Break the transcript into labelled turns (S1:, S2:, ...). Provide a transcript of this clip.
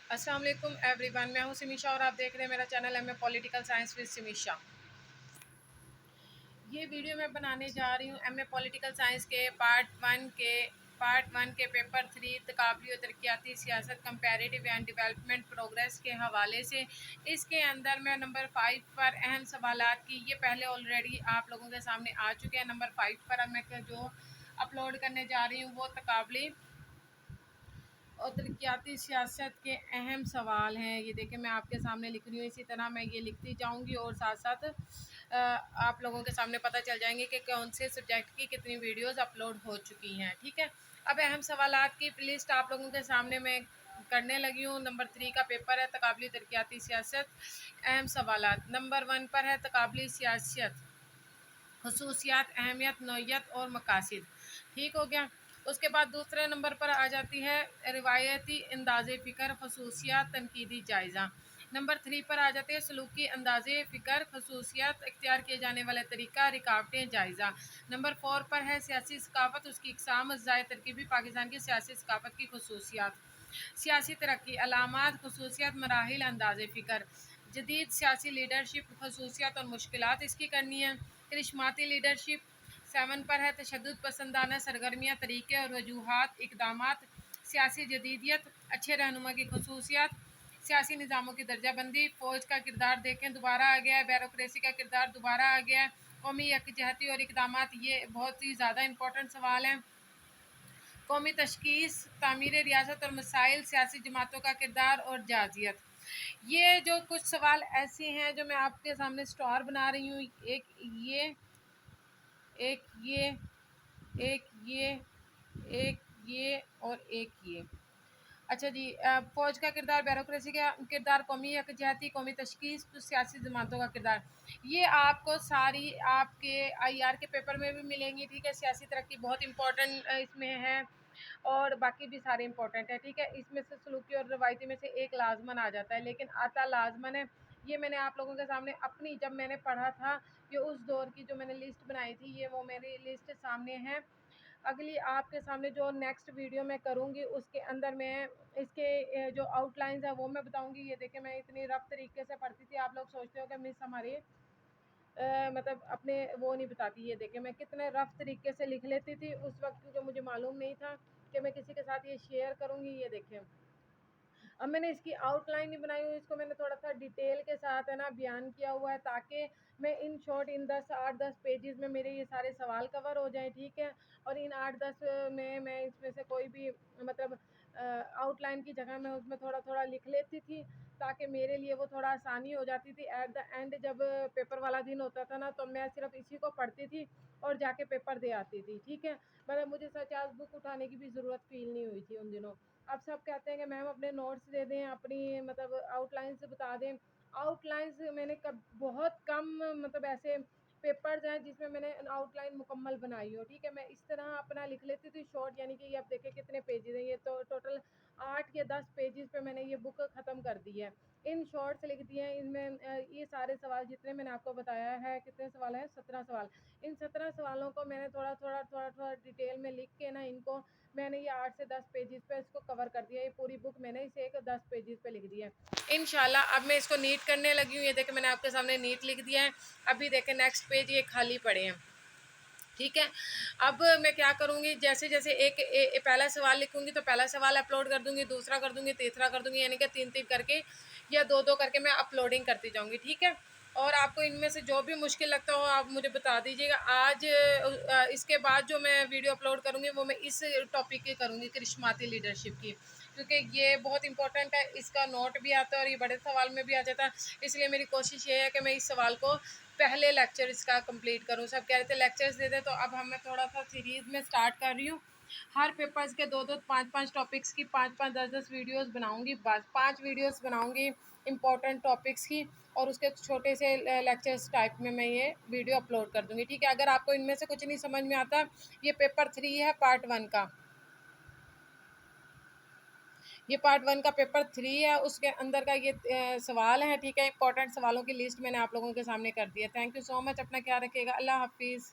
S1: अस्सलाम वालेकुम एवरीवन, मैं हूं सिमीशा और आप देख रहे हैं मेरा channel M A political science with Simisha. ये वीडियो मैं बनाने जा रही हूं एम ए पॉलिटिकल साइंस के पार्ट वन के पेपर 3 तकाबली और तरक्याती सियासत कंपैरेटिव एंड डेवलपमेंट प्रोग्रेस के हवाले से। इसके अंदर मैं नंबर 5 पर अहम सवालात की ये पहले ऑलरेडी आप लोगों के सामने आ चुके हैं। नंबर 5 पर अब मैं जो अपलोड करने जा रही हूँ वो तकाबली और तरक्याती सियासत के अहम सवाल हैं। ये देखिए मैं आपके सामने लिख रही हूँ, इसी तरह मैं ये लिखती जाऊँगी और साथ साथ आप लोगों के सामने पता चल जाएंगे कि कौन से सब्जेक्ट की कितनी वीडियोस अपलोड हो चुकी हैं। ठीक है, अब अहम सवालात की लिस्ट आप लोगों के सामने मैं करने लगी हूँ। नंबर 3 का पेपर है तकाबली तरक्याती सियासत, अहम सवालात। नंबर 1 पर है तकाबली सियासत, खसूसियात, अहमियत, नौइयत और मकासद। ठीक हो गया। उसके बाद दूसरे नंबर पर आ जाती है रिवायती अंदाज़े फ़िक्र, खसूसियात, तनकीदी जायज़ा। नंबर 3 पर आ जाते हैं सलूकी अंदाज़े फ़िक्र, खसूसियात, इख्तियार किए जाने वाला तरीका, रिकावटें, जायज़ा। नंबर 4 पर है सियासी सकाफ़त, उसकी इकसाम, अज़्ज़ाए तरकीबी पाकिस्तान की सियासी सकाफ़त की खसूसियात। सियासी तरक्की, अलामात, खसूसियात, मराहिल, अंदाज़े फ़िक्र। जदीद सियासी लीडरशिप, खसूसियात और मुश्किलात इसकी करनी है। करिश्माती लीडरशिप 7 पर है तशद्दुद पसंदाना सरगर्मियाँ, तरीके और वजूहात, इकदामात। सियासी जदीदियत, अच्छे रहनुमा की खसूसियात, सियासी निज़ामों की दर्जाबंदी। फ़ौज का किरदार देखें दोबारा आ गया है, ब्यूरोक्रेसी का किरदार दोबारा आ गया है। कौमी यकजहती और इकदामात, ये बहुत ही ज़्यादा इंपॉर्टेंट सवाल हैं। कौमी तशखीस, तामीर रियासत और मसाइल, सियासी जमातों का किरदार और जाजियत। ये जो कुछ सवाल ऐसे हैं जो मैं आपके सामने स्टार बना रही हूँ। ये एक ये एक ये एक ये और एक ये। अच्छा जी, फ़ौज का किरदार, ब्यूरोक्रेसी का किरदार, कौमी यकजहती, कौमी तशखीस, तो सियासी जमातों का किरदार। ये आपको सारी आपके आईआर के पेपर में भी मिलेंगी। ठीक है, सियासी तरक्की बहुत इंपॉर्टेंट इसमें है और बाकी भी सारे इंपॉर्टेंट है। ठीक है, इसमें से सलूकी और रवायती में से एक लाजमन आ जाता है, लेकिन आता लाजमन है। ये मैंने आप लोगों के सामने अपनी जब मैंने पढ़ा था ये उस दौर की जो मैंने लिस्ट बनाई थी, ये वो मेरी लिस्ट सामने है। अगली आपके सामने जो नेक्स्ट वीडियो मैं करूँगी उसके अंदर मैं इसके जो आउटलाइंस है वो मैं बताऊँगी। ये देखिए मैं इतनी रफ तरीके से पढ़ती थी, आप लोग सोचते हो कि मिस हमारी मतलब अपने वो नहीं बताती। ये देखिए मैं कितने रफ तरीके से लिख लेती थी उस वक्त, क्योंकि मुझे मालूम नहीं था कि मैं किसी के साथ ये शेयर करूँगी। ये देखिए अब मैंने इसकी आउटलाइन नहीं बनाई हुई, इसको मैंने थोड़ा सा डिटेल के साथ है ना बयान किया हुआ है, ताकि मैं इन शॉर्ट इन 8-10 पेजेस में मेरे ये सारे सवाल कवर हो जाएं। ठीक है, और इन 8-10 में मैं इसमें से कोई भी मतलब आउटलाइन की जगह मैं उसमें थोड़ा थोड़ा लिख लेती थी, ताकि मेरे लिए वो थोड़ा आसानी हो जाती थी। एट द एंड जब पेपर वाला दिन होता था ना, तो मैं सिर्फ इसी को पढ़ती थी और जाके पेपर दे आती थी। ठीक है, मतलब मुझे सच आज बुक उठाने की भी ज़रूरत फील नहीं हुई थी उन दिनों। अब सब कहते हैं कि मैम अपने नोट्स दे दें, अपनी मतलब आउटलाइंस बता दें। आउटलाइंस मैंने कब बहुत कम मतलब ऐसे पेपर्स हैं जिसमें मैंने आउटलाइन मुकम्मल बनाई हो। ठीक है, मैं इस तरह अपना लिख लेती थी शॉर्ट, यानी कि ये आप देखें कितने पेजेस हैं, ये तो टोटल 8 या 10 पेजेस पे मैंने ये बुक ख़त्म कर दी है। इन शॉर्ट्स लिख दिए हैं इनमें। ये सारे सवाल जितने मैंने आपको बताया है, कितने सवाल हैं, 17 सवाल। इन 17 सवालों को मैंने थोड़ा थोड़ा थोड़ा थोड़ा डिटेल में लिख के ना इनको मैंने ये 8 से 10 पेजेस पे इसको कवर कर दिया। ये पूरी बुक मैंने इसे एक 10 पेजेस पे लिख दिया है इंशाल्लाह। अब मैं इसको नीट करने लगी हूँ। ये देखें मैंने आपके सामने नीट लिख दिया है। अभी देखें नेक्स्ट पेज ये खाली पड़े हैं। ठीक है, अब मैं क्या करूँगी, जैसे जैसे पहला सवाल लिखूँगी तो पहला सवाल अपलोड कर दूँगी, दूसरा कर दूँगी, तीसरा कर दूँगी, यानी कि 3-3 करके या 2-2 करके मैं अपलोडिंग करती जाऊँगी। ठीक है, और आपको इनमें से जो भी मुश्किल लगता हो आप मुझे बता दीजिएगा। आज इसके बाद जो मैं वीडियो अपलोड करूँगी वो मैं इस टॉपिक की करूँगी, करिश्माती लीडरशिप की, क्योंकि ये बहुत इंपॉर्टेंट है। इसका नोट भी आता है और ये बड़े सवाल में भी आ जाता है। इसलिए मेरी कोशिश ये है कि मैं इस सवाल को पहले लेक्चर इसका कंप्लीट करूँ। सब कह रहे थे लेक्चर्स दे दे, तो अब मैं थोड़ा सा सीरीज़ में स्टार्ट कर रही हूँ। हर पेपर्स के 2-2 5-5 टॉपिक्स की 5-5 10-10 वीडियोस बनाऊंगी। बस 5 वीडियोस बनाऊंगी इंपॉर्टेंट टॉपिक्स की, और उसके छोटे से लेक्चर्स टाइप में मैं ये वीडियो अपलोड कर दूंगी। ठीक है, अगर आपको इनमें से कुछ नहीं समझ में आता, ये पेपर 3 है पार्ट 1 का, ये पार्ट 1 का पेपर 3 है, उसके अंदर का ये सवाल है। ठीक है, इंपॉर्टेंट सवालों की लिस्ट मैंने आप लोगों के सामने कर दी है। थैंक यू सो मच, अपना ख्याल रखिएगा। अल्लाह हाफिज़।